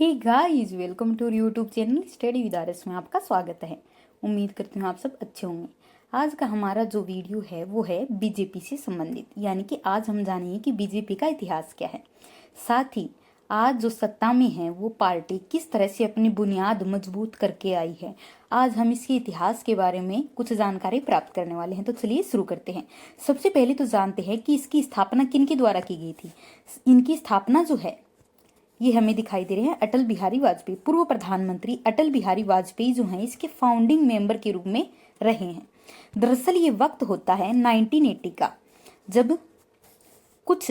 Hey guys, welcome to YouTube channel study with RS में आपका स्वागत है। उम्मीद करती हूँ आप सब अच्छे होंगे। आज का हमारा जो वीडियो है वो है बीजेपी से संबंधित, यानी कि आज हम जानेंगे कि बीजेपी का इतिहास क्या है। साथ ही आज जो सत्ता में है वो पार्टी किस तरह से अपनी बुनियाद मजबूत करके आई है। आज हम इसके इतिहास के बारे में कुछ जानकारी प्राप्त करने वाले हैं। तो चलिए शुरू करते हैं। सबसे पहले तो जानते हैं कि इसकी स्थापना किन के द्वारा की गई थी। इनकी स्थापना जो है ये हमें दिखाई दे रहे हैं अटल बिहारी वाजपेयी, पूर्व प्रधानमंत्री अटल बिहारी वाजपेयी जो हैं इसके फाउंडिंग मेंबर के रूप में रहे हैं। दरअसल ये वक्त होता है 1980 का, जब कुछ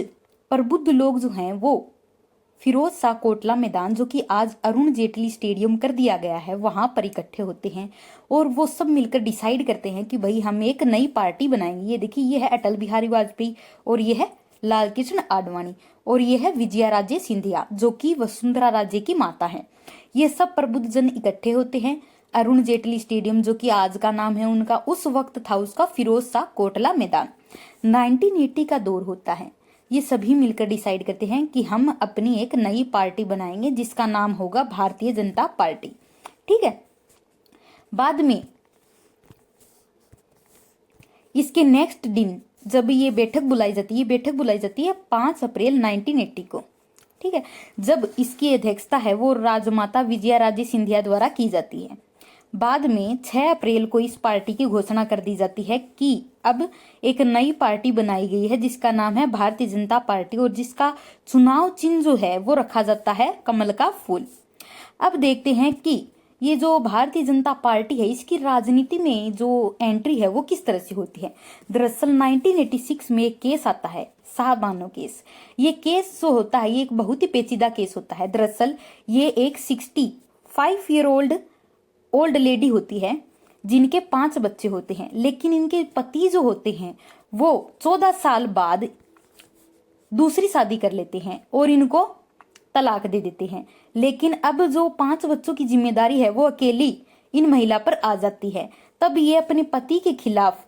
प्रबुद्ध लोग जो हैं वो फिरोज शाह कोटला मैदान, जो कि आज अरुण जेटली स्टेडियम कर दिया गया है, वहां पर इकट्ठे होते हैं और वो सब मिलकर डिसाइड करते हैं कि भाई हम एक नई पार्टी बनाएंगे। ये देखिए, ये है अटल बिहारी वाजपेयी और ये है लाल कृष्ण आडवाणी और ये है विजया राजे सिंधिया जो कि वसुंधरा राजे की माता है। ये सब प्रबुद्ध जन इकट्ठे होते हैं अरुण जेटली स्टेडियम, जो कि आज का नाम है उनका, उस वक्त था उसका फिरोज शाह कोटला मैदान। 1980 का दौर होता है। ये सभी मिलकर डिसाइड करते हैं कि हम अपनी एक नई पार्टी बनाएंगे जिसका नाम होगा भारतीय जनता पार्टी। ठीक है। बाद में इसके नेक्स्ट दिन जब ये बैठक बुलाई जाती है 5 अप्रैल 1980 को। ठीक है। जब इसकी अध्यक्षता है वो राजमाता विजया राजे सिंधिया द्वारा की जाती है। बाद में 6 अप्रैल को इस पार्टी की घोषणा कर दी जाती है कि अब एक नई पार्टी बनाई गई है जिसका नाम है भारतीय जनता पार्टी और जिसका चुनाव चिन्ह जो है वो रखा जाता है कमल का फूल। अब देखते हैं कि ये जो भारतीय जनता पार्टी है इसकी राजनीति में जो एंट्री है वो किस तरह से होती है। दरअसल 1986 में एक केस आता है, शाहबानो केस। ये केस जो होता है ये एक बहुत ही पेचीदा केस होता है। दरअसल ये एक 65 ईयर ओल्ड लेडी होती है जिनके 5 बच्चे होते हैं, लेकिन इनके पति जो होते हैं वो 14 साल बाद दूसरी शादी कर लेते हैं और इनको तलाक दे देते हैं। लेकिन अब जो 5 बच्चों की जिम्मेदारी है वो अकेली इन महिला पर आ जाती है। तब ये अपने पति के खिलाफ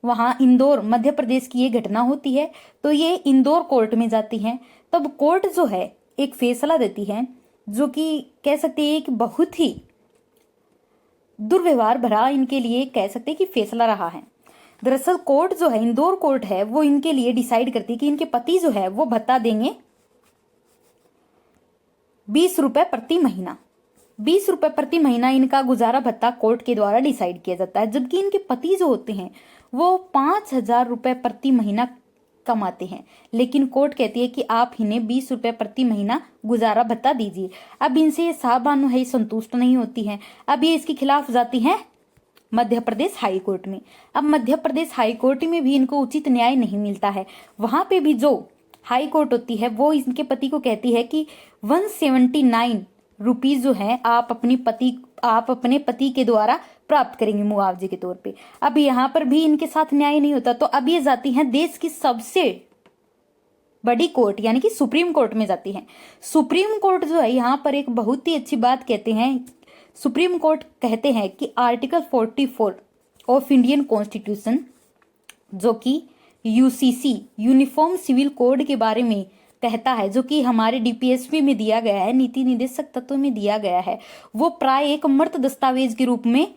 वहां इंदौर मध्य प्रदेश की ये घटना होती है, तो ये इंदौर कोर्ट में जाती हैं। तब कोर्ट जो है एक फैसला देती है जो कि कह सकते हैं कि बहुत ही दुर्व्यवहार भरा इनके लिए कह सकते हैं कि फैसला रहा है। दरअसल कोर्ट जो है, इंदौर कोर्ट है, वो इनके लिए डिसाइड करती है कि इनके पति जो है वो भत्ता देंगे 20 रुपए प्रति महीना। 20 रुपए प्रति महीना इनका गुजारा भत्ता कोर्ट के द्वारा डिसाइड किया जाता है, जबकि इनके पति जो होते हैं वो 5,000 रुपए प्रति महीना कमाते हैं। लेकिन कोर्ट कहती है कि आप इन्हें 20 रुपए प्रति महीना गुजारा भत्ता दीजिए। अब इनसे ये शाहबानो है संतुष्ट नहीं होती है। अब ये इसके खिलाफ जाती है मध्य प्रदेश हाई कोर्ट में। अब मध्य प्रदेश हाई कोर्ट में भी इनको उचित न्याय नहीं मिलता है। वहां पे भी जो हाई कोर्ट होती है वो इनके पति को कहती है कि 179 रुपीज जो है आप अपने पति के द्वारा प्राप्त करेंगे मुआवजे के तौर पे। अब यहाँ पर भी इनके साथ न्याय नहीं होता, तो अब ये जाती हैं देश की सबसे बड़ी कोर्ट यानी कि सुप्रीम कोर्ट में जाती हैं। सुप्रीम कोर्ट जो है यहाँ पर एक बहुत ही अच्छी बात कहते हैं। सुप्रीम कोर्ट कहते हैं कि आर्टिकल 44 ऑफ इंडियन कॉन्स्टिट्यूशन, जो कि यूसीसी यूनिफॉर्म सिविल कोड के बारे में कहता है, जो कि हमारे डीपीएसपी में दिया गया है, नीति निर्देशक तत्व में दिया गया है, वो प्राय एक मर्त दस्तावेज के रूप में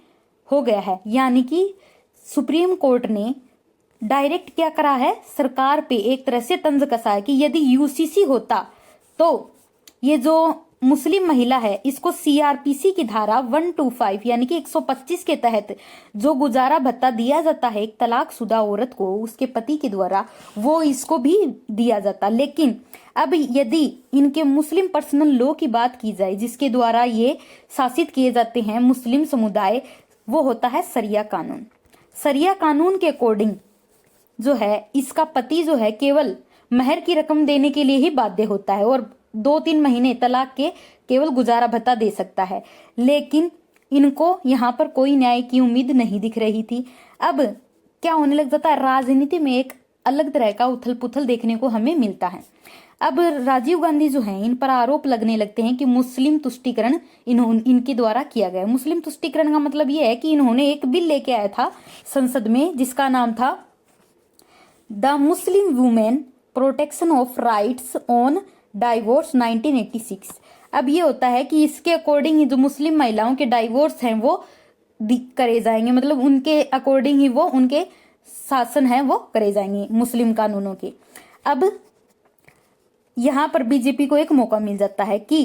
हो गया है। यानी कि सुप्रीम कोर्ट ने डायरेक्ट क्या करा है, सरकार पे एक तरह से तंज कसा है कि यदि यूसीसी होता तो ये जो मुस्लिम महिला है इसको सीआरपीसी की धारा 125 यानी कि 125 के तहत जो गुजारा भत्ता दिया जाता है एक तलाकशुदा औरत को उसके पति के द्वारा, वो इसको भी दिया जाता। लेकिन अब यदि इनके मुस्लिम पर्सनल लॉ की बात की जाए जिसके द्वारा ये शासित किए जाते हैं मुस्लिम समुदाय, वो होता है सरिया कानून। सरिया कानून के अकॉर्डिंग जो है इसका पति जो है केवल महर की रकम देने के लिए ही बाध्य होता है और 2-3 महीने तलाक के केवल गुजारा भत्ता दे सकता है। लेकिन इनको यहाँ पर कोई न्याय की उम्मीद नहीं दिख रही थी। अब क्या होने लग जाता है, राजनीति में एक अलग तरह का उथल पुथल देखने को हमें मिलता है। अब राजीव गांधी जो हैं इन पर आरोप लगने लगते हैं कि मुस्लिम तुष्टीकरण इनके द्वारा किया गया। मुस्लिम तुष्टीकरण का मतलब यह है कि इन्होंने एक बिल लेके आया था संसद में जिसका नाम था the Muslim women protection of rights on divorce 1986। अब ये होता है कि इसके अकॉर्डिंग ही जो मुस्लिम महिलाओं के डाइवोर्स हैं वो करे जाएंगे, मतलब उनके अकॉर्डिंग ही वो उनके शासन है वो करे जाएंगे मुस्लिम कानूनों के। अब यहां पर बीजेपी को एक मौका मिल जाता है कि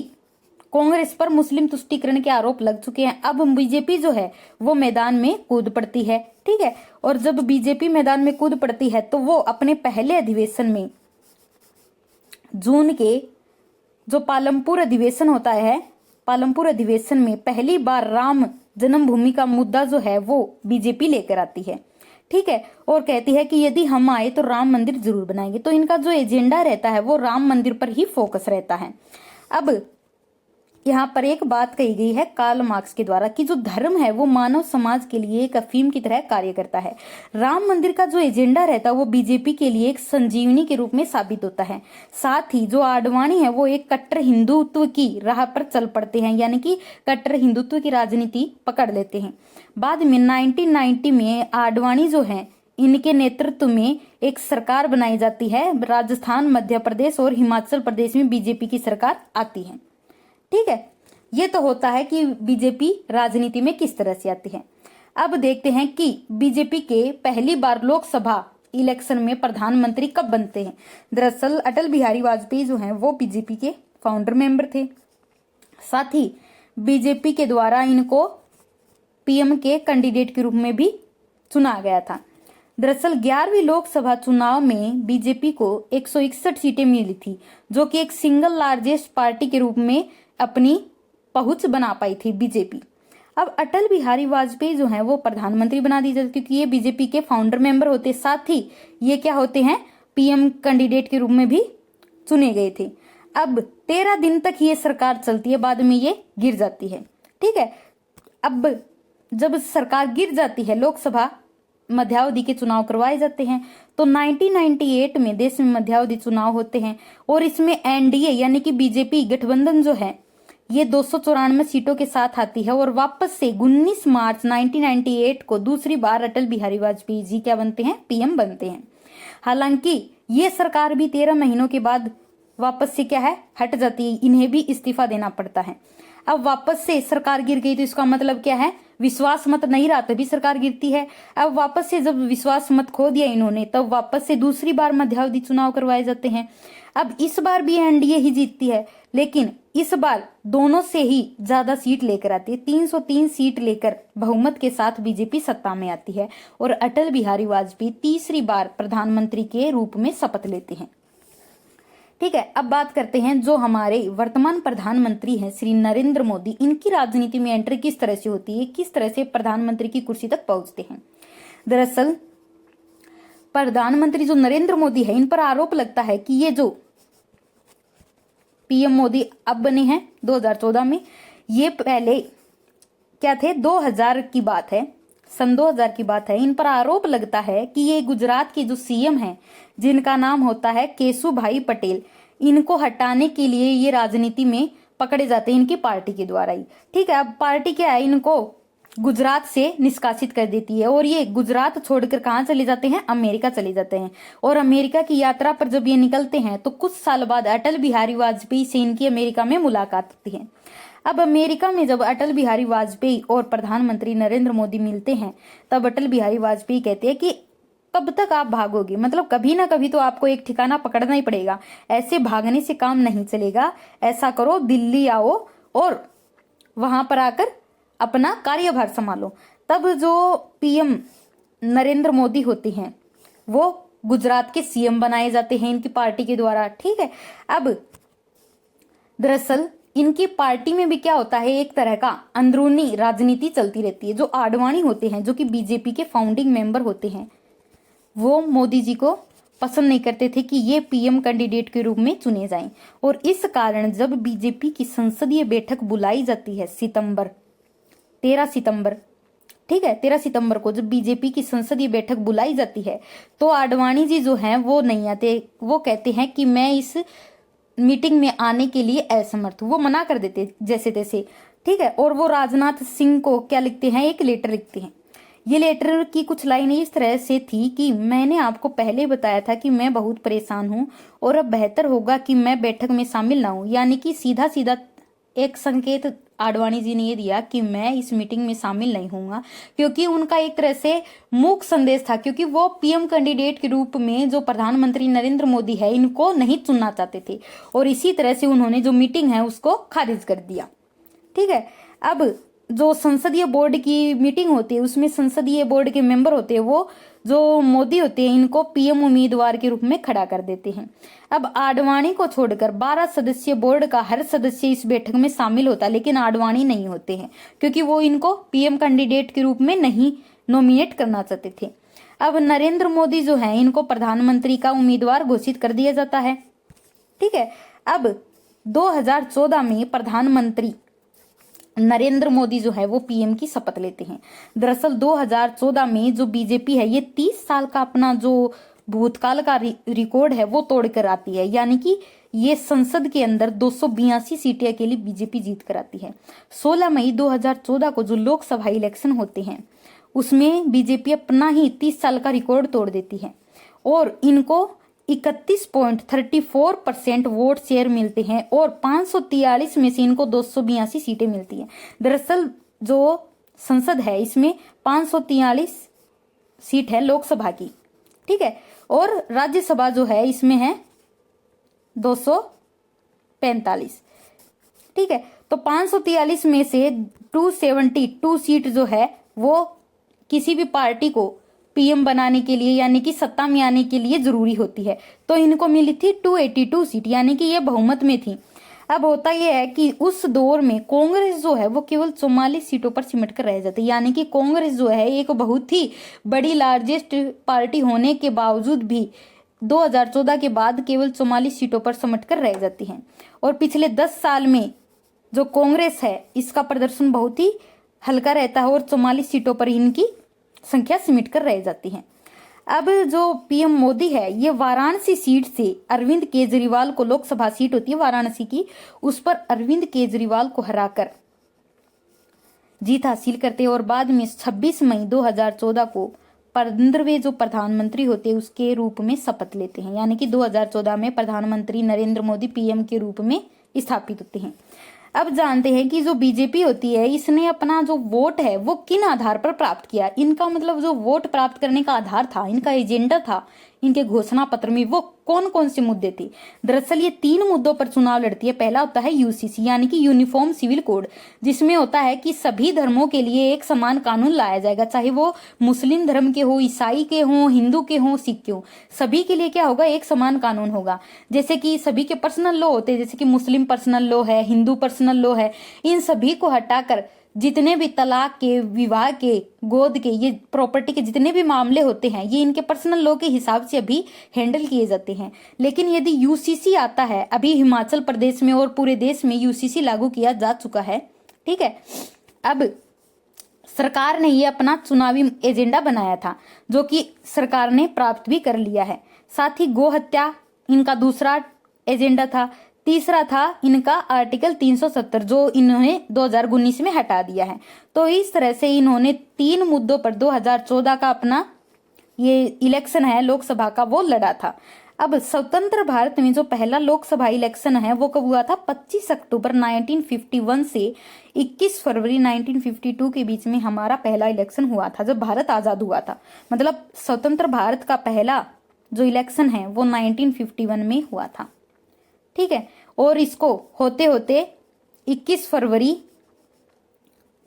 कांग्रेस पर मुस्लिम तुष्टीकरण के आरोप लग चुके हैं। अब बीजेपी जो है वो मैदान में कूद पड़ती है, ठीक है। और जब बीजेपी मैदान में कूद पड़ती है तो वो अपने पहले अधिवेशन में, जून के जो पालमपुर अधिवेशन होता है, पालमपुर अधिवेशन में पहली बार राम जन्मभूमि का मुद्दा जो है वो बीजेपी लेकर आती है, ठीक है। और कहती है कि यदि हम आए तो राम मंदिर जरूर बनाएंगे। तो इनका जो एजेंडा रहता है वो राम मंदिर पर ही फोकस रहता है। अब यहाँ पर एक बात कही गई है कार्ल मार्क्स के द्वारा कि जो धर्म है वो मानव समाज के लिए एक अफीम की तरह कार्य करता है। राम मंदिर का जो एजेंडा रहता है वो बीजेपी के लिए एक संजीवनी के रूप में साबित होता है। साथ ही जो आडवाणी है वो एक कट्टर हिंदुत्व की राह पर चल पड़ते हैं, यानी कि कट्टर हिंदुत्व की राजनीति पकड़ लेते हैं। बाद में 1990 में आडवाणी जो है इनके नेतृत्व में एक सरकार बनाई जाती है। राजस्थान, मध्य प्रदेश और हिमाचल प्रदेश में बीजेपी की सरकार आती है, ठीक है। ये तो होता है कि बीजेपी राजनीति में किस तरह से आती है। अब देखते हैं कि बीजेपी के पहली बार लोकसभा इलेक्शन में प्रधानमंत्री कब बनते हैं। दरअसल अटल बिहारी वाजपेयी जो हैं वो बीजेपी के फाउंडर मेंबर थे। साथ ही बीजेपी के द्वारा इनको पीएम के कैंडिडेट के रूप में भी चुना गया था। दरअसल 11वीं लोकसभा चुनाव में बीजेपी को 161 सीटें मिली थी, जो कि एक सिंगल लार्जेस्ट पार्टी के रूप में अपनी पहुंच बना पाई थी बीजेपी। अब अटल बिहारी वाजपेयी जो हैं वो प्रधानमंत्री बना दी जाती, क्योंकि ये बीजेपी के फाउंडर मेंबर होते, साथ ही ये क्या होते हैं, पीएम कैंडिडेट के रूप में भी चुने गए थे। अब 13 दिन तक ये सरकार चलती है, बाद में ये गिर जाती है, ठीक है। अब जब सरकार गिर जाती है, लोकसभा मध्यावधि के चुनाव करवाए जाते हैं, तो 1998 में देश में मध्यावधि चुनाव होते हैं और इसमें एनडीए यानी कि बीजेपी गठबंधन जो है ये 294 सीटों के साथ आती है। और वापस से 19 मार्च 1998 को दूसरी बार अटल बिहारी वाजपेयी जी क्या बनते हैं, पीएम बनते हैं। हालांकि ये सरकार भी 13 महीनों के बाद वापस से क्या है, हट जाती है, इन्हें भी इस्तीफा देना पड़ता है। अब वापस से सरकार गिर गई तो इसका मतलब क्या है, विश्वास मत नहीं रहा तभी सरकार गिरती है। अब वापस से जब विश्वास मत खो दिया इन्होंने, तब वापस से दूसरी बार मध्यावधि चुनाव करवाए जाते हैं। अब इस बार भी एनडीए ही जीतती है, लेकिन इस बार दोनों से ही ज्यादा सीट लेकर आती है। 303 सीट लेकर बहुमत के साथ बीजेपी सत्ता में आती है और अटल बिहारी वाजपेयी तीसरी बार प्रधानमंत्री के रूप में शपथ लेते हैं, ठीक है। अब बात करते हैं जो हमारे वर्तमान प्रधानमंत्री हैं श्री नरेंद्र मोदी, इनकी राजनीति में एंट्री किस तरह से होती है, किस तरह से प्रधानमंत्री की कुर्सी तक पहुंचते हैं। दरअसल प्रधानमंत्री जो नरेंद्र मोदी है, इन पर आरोप लगता है कि ये जो पीएम मोदी अब बने हैं 2014 में, ये पहले क्या थे, 2000 की बात है, सन 2000 की बात है। इन पर आरोप लगता है कि ये गुजरात के जो सीएम हैं, जिनका नाम होता है केशुभाई पटेल, इनको हटाने के लिए ये राजनीति में पकड़े जाते हैं इनकी पार्टी के द्वारा ही, ठीक है। अब पार्टी क्या है, इनको गुजरात से निष्कासित कर देती है और ये गुजरात छोड़कर कहाँ चले जाते हैं, अमेरिका चले जाते हैं। और अमेरिका की यात्रा पर जब ये निकलते हैं तो कुछ साल बाद अटल बिहारी वाजपेयी से इनकी अमेरिका में मुलाकात होती है। अब अमेरिका में जब अटल बिहारी वाजपेयी और प्रधानमंत्री नरेंद्र मोदी मिलते हैं, तब अटल बिहारी वाजपेयी कहते हैं कि कब तक आप भागोगे, मतलब कभी ना कभी तो आपको एक ठिकाना पकड़ना ही पड़ेगा, ऐसे भागने से काम नहीं चलेगा। ऐसा करो, दिल्ली आओ और वहां पर आकर अपना कार्यभार संभालो। तब जो पीएम नरेंद्र मोदी होते हैं वो गुजरात के सीएम बनाए जाते हैं इनकी पार्टी के द्वारा, ठीक है। अब दरअसल इनकी पार्टी में भी क्या होता है, एक तरह का अंदरूनी राजनीति चलती रहती है। जो आडवाणी होते हैं, जो कि बीजेपी के फाउंडिंग मेंबर होते हैं, वो मोदी जी को पसंद नहीं करते थे कि ये पीएम कैंडिडेट के रूप में चुने जाएं। और इस कारण जब बीजेपी की संसदीय बैठक बुलाई जाती है 13 सितंबर, ठीक है, 13 सितंबर को जब बीजेपी की संसदीय बैठक बुलाई जाती है, तो आडवाणी जी जो हैं वो नहीं आते। वो कहते हैं कि मैं इस मीटिंग में आने के लिए असमर्थ हूं, वो मना कर देते जैसे तैसे, ठीक है। और वो राजनाथ सिंह को क्या लिखते हैं, एक लेटर लिखते हैं। ये लेटर की कुछ लाइनें इस तरह से थी कि मैंने आपको पहले बताया था कि मैं बहुत परेशान हूं और अब बेहतर होगा कि मैं बैठक में शामिल ना हूं। यानी कि सीधा सीधा एक संकेत आडवाणी जी ने ये दिया कि मैं इस मीटिंग में शामिल नहीं होऊंगा, क्योंकि उनका एक तरह से मूक संदेश था, क्योंकि वो पीएम कैंडिडेट के रूप में जो प्रधानमंत्री नरेंद्र मोदी है इनको नहीं चुनना चाहते थे, और इसी तरह से उन्होंने जो मीटिंग है उसको खारिज कर दिया। ठीक है, अब जो संसदीय बोर्ड की मीटिंग होती है उसमें संसदीय बोर्ड के मेंबर होते हैं, वो जो मोदी होते हैं इनको पीएम उम्मीदवार के रूप में खड़ा कर देते हैं। अब आडवाणी को छोड़कर 12 सदस्यीय बोर्ड का हर सदस्य इस बैठक में शामिल होता है, लेकिन आडवाणी नहीं होते हैं, क्योंकि वो इनको पीएम कैंडिडेट के रूप में नहीं नॉमिनेट करना चाहते थे। अब नरेंद्र मोदी जो है इनको प्रधानमंत्री का उम्मीदवार घोषित कर दिया जाता है। ठीक है, अब 2014 में प्रधानमंत्री नरेंद्र मोदी जो है वो पीएम की शपथ लेते हैं। दरअसल 2014 में जो बीजेपी है ये 30 साल का अपना जो भूतकाल का रिकॉर्ड है वो तोड़ कर आती है, यानी कि ये संसद के अंदर 282 सीटें अकेली बीजेपी जीत कर आती है। 16 मई 2014 को जो लोकसभा इलेक्शन होते हैं उसमें बीजेपी अपना ही 30 साल का रिकॉर्ड तोड़ देती है और इनको 31.34% वोट शेयर मिलते हैं और 543 में से इनको 282 सीटें मिलती हैं। दरअसल जो संसद है इसमें 543 सीट है लोकसभा की। ठीक है, और राज्यसभा जो है इसमें है 245। ठीक है, तो 543 में से 272 सीट जो है वो किसी भी पार्टी को पीएम बनाने के लिए यानी कि सत्ता में आने के लिए जरूरी होती है, तो इनको मिली थी 282 सीट, यानी कि ये बहुमत में थी। अब होता यह है कि उस दौर में कांग्रेस जो है वो केवल 44 सीटों पर सिमट कर रह जाती है, यानी कि कांग्रेस जो है एक बहुत ही बड़ी लार्जेस्ट पार्टी होने के बावजूद भी 2014 के बाद केवल 44 सीटों पर सिमट कर रह जाती है। और पिछले 10 साल में जो कांग्रेस है इसका प्रदर्शन बहुत ही हल्का रहता है और 44 सीटों पर इनकी संख्या सिमट कर रह जाती है। अब जो पीएम मोदी है ये वाराणसी सीट से अरविंद केजरीवाल को, लोकसभा सीट होती है वाराणसी की, उस पर अरविंद केजरीवाल को हराकर जीत हासिल करते हैं और बाद में 26 मई 2014 को 15वें जो प्रधानमंत्री होते हैं उसके रूप में शपथ लेते हैं, यानी कि 2014 में प्रधानमंत्री नरेंद्र मोदी पीएम के रूप में स्थापित होते हैं। अब जानते हैं कि जो बीजेपी होती है इसने अपना जो वोट है वो किन आधार पर प्राप्त किया। इनका मतलब जो वोट प्राप्त करने का आधार था, इनका एजेंडा था इनके घोषणा पत्र में, वो कौन कौन से मुद्दे थे। दरअसल ये 3 मुद्दों पर चुनाव लड़ती है। पहला होता है यूसीसी यानी कि यूनिफॉर्म सिविल कोड, जिसमें होता है कि सभी धर्मों के लिए एक समान कानून लाया जाएगा, चाहे वो मुस्लिम धर्म के हो, ईसाई के हो, हिंदू के हो, सिख के हो, सभी के लिए क्या होगा, एक समान कानून होगा। जैसे कि सभी के पर्सनल लॉ होते हैं, जैसे कि मुस्लिम पर्सनल लॉ है, हिंदू पर्सनल लॉ है, इन सभी को हटाकर जितने भी तलाक के, विवाह के, गोद के, ये प्रॉपर्टी के जितने भी मामले होते हैं ये इनके पर्सनल लॉ के हिसाब से अभी हैंडल किए जाते हैं। लेकिन यदि यूसीसी आता है, अभी हिमाचल प्रदेश में और पूरे देश में यूसीसी लागू किया जा चुका है। ठीक है, अब सरकार ने ये अपना चुनावी एजेंडा बनाया था जो कि सरकार ने प्राप्त भी कर लिया है। साथ ही गो हत्या इनका दूसरा एजेंडा था। तीसरा था इनका आर्टिकल 370 जो इन्होंने 2019 में हटा दिया है। तो इस तरह से इन्होंने 3 मुद्दों पर 2014 का अपना ये इलेक्शन है लोकसभा का वो लड़ा था। अब स्वतंत्र भारत में जो पहला लोकसभा इलेक्शन है वो कब हुआ था, 25 अक्टूबर 1951 से 21 फरवरी 1952 के बीच में हमारा पहला इलेक्शन हुआ था जब भारत आजाद हुआ था। मतलब स्वतंत्र भारत का पहला जो इलेक्शन है वो 1951 में हुआ था। ठीक है, और इसको होते होते 21 फरवरी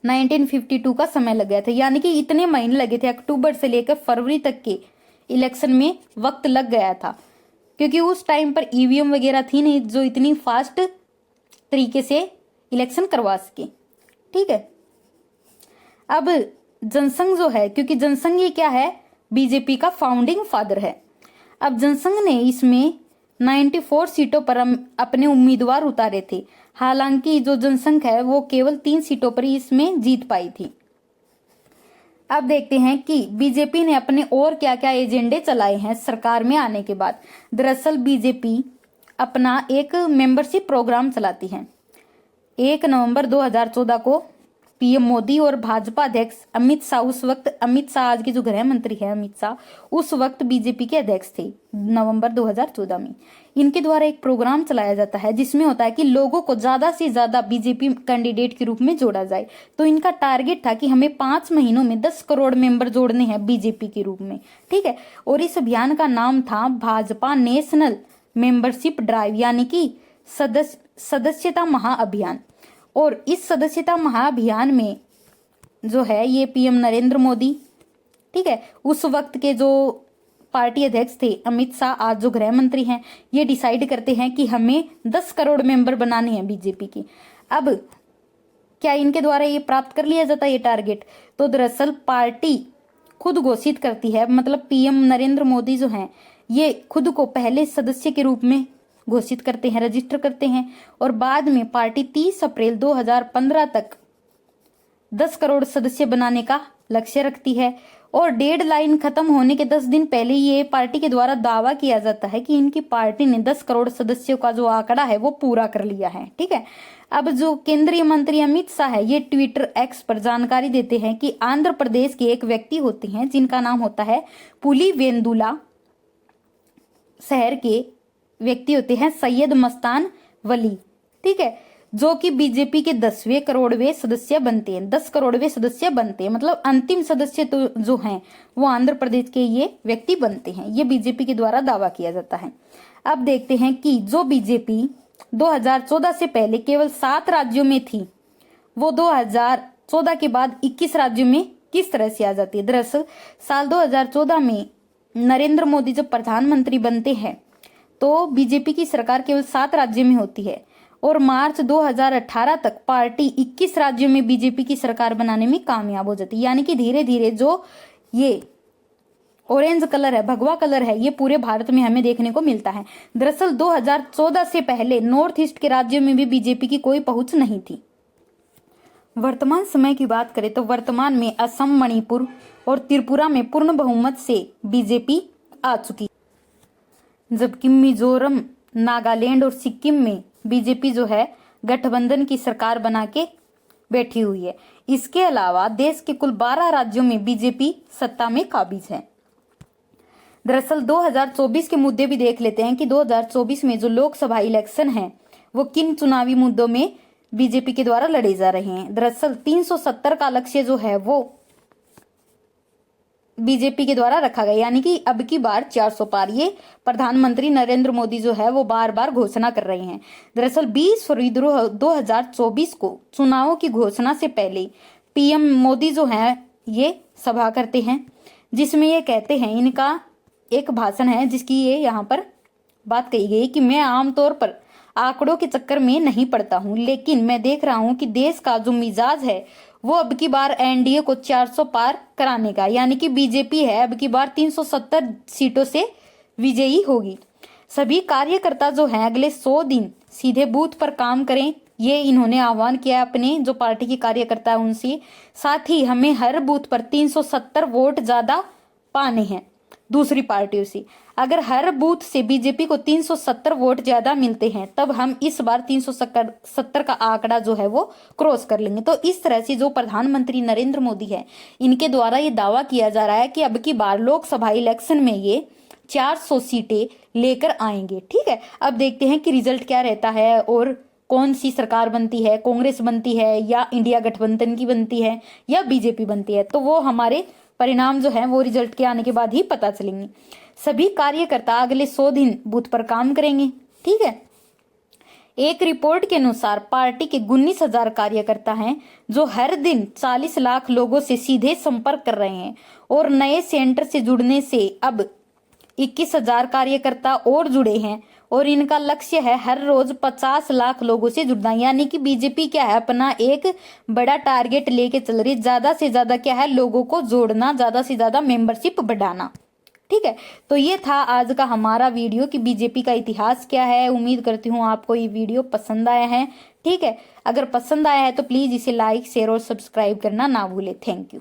1952 का समय लग गया था, यानी कि इतने महीने लगे थे, अक्टूबर से लेकर फरवरी तक के इलेक्शन में वक्त लग गया था, क्योंकि उस टाइम पर ईवीएम वगैरह थी नहीं जो इतनी फास्ट तरीके से इलेक्शन करवा सके। ठीक है, अब जनसंघ जो है, क्योंकि जनसंघ ये क्या है, बीजेपी का फाउंडिंग फादर है। अब जनसंघ ने इसमें 94 सीटों पर अपने उम्मीदवार उतारे थे। हालांकि जो जनसंघ है वो केवल 3 सीटों पर ही इसमें जीत पाई थी। अब देखते हैं कि बीजेपी ने अपने और क्या क्या एजेंडे चलाए हैं सरकार में आने के बाद। दरअसल बीजेपी अपना एक मेंबरशिप प्रोग्राम चलाती है। 1 नवंबर 2014 को पीएम मोदी और भाजपा अध्यक्ष अमित शाह, उस वक्त अमित शाह आज के जो गृह मंत्री है अमित शाह, उस वक्त बीजेपी के अध्यक्ष थे नवंबर 2014 में। इनके द्वारा एक प्रोग्राम चलाया जाता है जिसमें होता है कि लोगों को ज्यादा से ज्यादा बीजेपी कैंडिडेट के रूप में जोड़ा जाए। तो इनका टारगेट था कि हमें 5 महीनों में 10 करोड़ मेंबर जोड़ने हैं बीजेपी के रूप में, ठीक है। और इस अभियान का नाम था भाजपा नेशनल मेंबरशिप ड्राइव, यानी कि सदस्यता महाअभियान। और इस सदस्यता महाअभियान में जो है ये पीएम नरेंद्र मोदी, ठीक है, उस वक्त के जो पार्टी अध्यक्ष थे अमित शाह, आज जो गृह मंत्री हैं, ये डिसाइड करते हैं कि हमें 10 करोड़ मेंबर बनाने हैं बीजेपी की। अब क्या इनके द्वारा ये प्राप्त कर लिया जाता है ये टारगेट? तो दरअसल पार्टी खुद घोषित करती है, मतलब पीएम नरेंद्र मोदी जो हैं ये खुद को पहले सदस्य के रूप में घोषित करते हैं, रजिस्टर करते हैं, और बाद में पार्टी 30 अप्रैल 2015 तक 10 करोड़ सदस्य बनाने का लक्ष्य रखती है। और डेडलाइन खत्म होने के 10 दिन पहले ये पार्टी के द्वारा दावा किया जाता है कि इनकी पार्टी ने 10 करोड़ सदस्यों का जो आंकड़ा है वो पूरा कर लिया है, ठीक है। अब जो केंद्रीय मंत्री अमित शाह है ये ट्विटर एक्स पर जानकारी देते हैं कि आंध्र प्रदेश के एक व्यक्ति होते हैं जिनका नाम होता है पुलिवेंदुला शहर के व्यक्ति होते हैं सैयद मस्तान वली, ठीक है, जो कि बीजेपी के 10वें करोड़वें सदस्य बनते हैं, 10 करोड़वें सदस्य बनते हैं, मतलब अंतिम सदस्य तो जो हैं वो आंध्र प्रदेश के ये व्यक्ति बनते हैं। ये बीजेपी के द्वारा दावा किया जाता है। अब देखते हैं कि जो बीजेपी 2014 से पहले केवल 7 राज्यों में थी, वो 2014 के बाद 21 राज्यों में किस तरह से आ जाती है। दरअसल साल 2014 में नरेंद्र मोदी जब प्रधानमंत्री बनते हैं तो बीजेपी की सरकार केवल 7 राज्यों में होती है, और मार्च 2018 तक पार्टी 21 राज्यों में बीजेपी की सरकार बनाने में कामयाब हो जाती है। यानी कि धीरे धीरे जो ये ऑरेंज कलर है, भगवा कलर है, ये पूरे भारत में हमें देखने को मिलता है। दरअसल 2014 से पहले नॉर्थ ईस्ट के राज्यों में भी बीजेपी की कोई पहुंच नहीं थी। वर्तमान समय की बात करें तो वर्तमान में असम, मणिपुर और त्रिपुरा में पूर्ण बहुमत से बीजेपी आ चुकी, जबकि मिजोरम, नागालैंड और सिक्किम में बीजेपी जो है गठबंधन की सरकार बना के बैठी हुई है। इसके अलावा देश के कुल 12 राज्यों में बीजेपी सत्ता में काबिज है। दरअसल 2024 के मुद्दे भी देख लेते हैं कि 2024 में जो लोकसभा इलेक्शन है वो किन चुनावी मुद्दों में बीजेपी के द्वारा लड़े जा रहे हैं। दरअसल 370 का लक्ष्य जो है वो बीजेपी के द्वारा रखा गया, यानी कि अब की बार 400 पार, ये प्रधानमंत्री नरेंद्र मोदी जो है वो बार बार घोषणा कर रहे हैं। दरअसल 20 फरवरी 2024 को चुनावों की घोषणा से पहले पीएम मोदी जो है ये सभा करते हैं, जिसमें ये कहते हैं, इनका एक भाषण है जिसकी ये यहाँ पर बात कही गई कि मैं आमतौर पर आंकड़ों के चक्कर में नहीं पड़ता हूं, लेकिन मैं देख रहा हूं कि देश का जो मिजाज है वो अब की बार एनडीए को 400 पार कराने का, यानी कि बीजेपी है अब की बार 370 सीटों से विजयी होगी। सभी कार्यकर्ता जो हैं अगले 100 दिन सीधे बूथ पर काम करें, ये इन्होंने आह्वान किया अपने जो पार्टी के कार्यकर्ता है उनसे। साथ ही हमें हर बूथ पर 370 वोट ज्यादा पाने हैं दूसरी पार्टियों से। अगर हर बूथ से बीजेपी को 370 वोट ज्यादा मिलते हैं तब हम इस बार 370 का आंकड़ा जो है वो क्रॉस कर लेंगे। तो इस तरह से जो प्रधानमंत्री नरेंद्र मोदी है इनके द्वारा ये दावा किया जा रहा है कि अब की बार लोकसभा इलेक्शन में ये 400 सीटें लेकर आएंगे, ठीक है। अब देखते हैं कि रिजल्ट क्या रहता है और कौन सी सरकार बनती है, कांग्रेस बनती है या इंडिया गठबंधन की बनती है या बीजेपी बनती है, तो वो हमारे परिणाम जो है वो रिजल्ट के आने के बाद ही पता चलेंगे। सभी कार्यकर्ता अगले 100 दिन बूथ पर काम करेंगे, ठीक है। एक रिपोर्ट के अनुसार पार्टी के 19,000 कार्यकर्ता हैं जो हर दिन 40 लाख लोगों से सीधे संपर्क कर रहे हैं, और नए सेंटर से जुड़ने से अब 21,000 कार्यकर्ता और जुड़े हैं, और इनका लक्ष्य है हर रोज 50 लाख लोगों से जुड़ना। यानी कि बीजेपी क्या है अपना एक बड़ा टारगेट लेके चल रही, ज्यादा से ज्यादा क्या है लोगों को जोड़ना, ज्यादा से ज्यादा मेंबरशिप बढ़ाना, ठीक है। तो ये था आज का हमारा वीडियो कि बीजेपी का इतिहास क्या है। उम्मीद करती हूँ आपको ये वीडियो पसंद आया है, ठीक है। अगर पसंद आया है तो प्लीज इसे लाइक, शेयर और सब्सक्राइब करना ना भूले। Thank you.